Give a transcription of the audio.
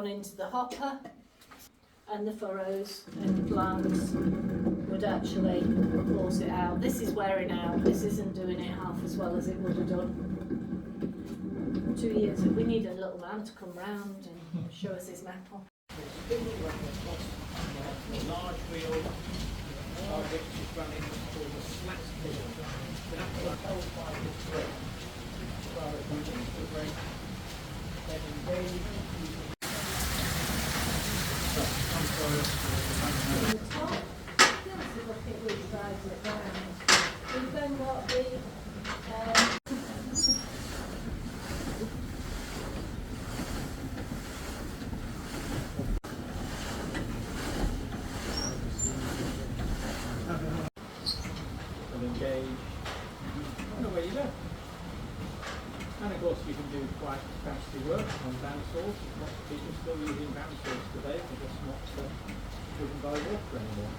gone into the hopper, and the furrows and plants would actually force it out. This is wearing out. This isn't doing it half as well as it would have done 2 years. We need a little man to come round and show us his metal. Large wheel, which is running called the slat wheel. That's the whole 5 is brake. As far as moving the brake, then engage. On the top, this is what it really drives it round. We've then got the engage. And away you go. And of course you can do quite fancy work on bandsaws. Lots of people still using bandsaws today, they're just not driven by water anymore.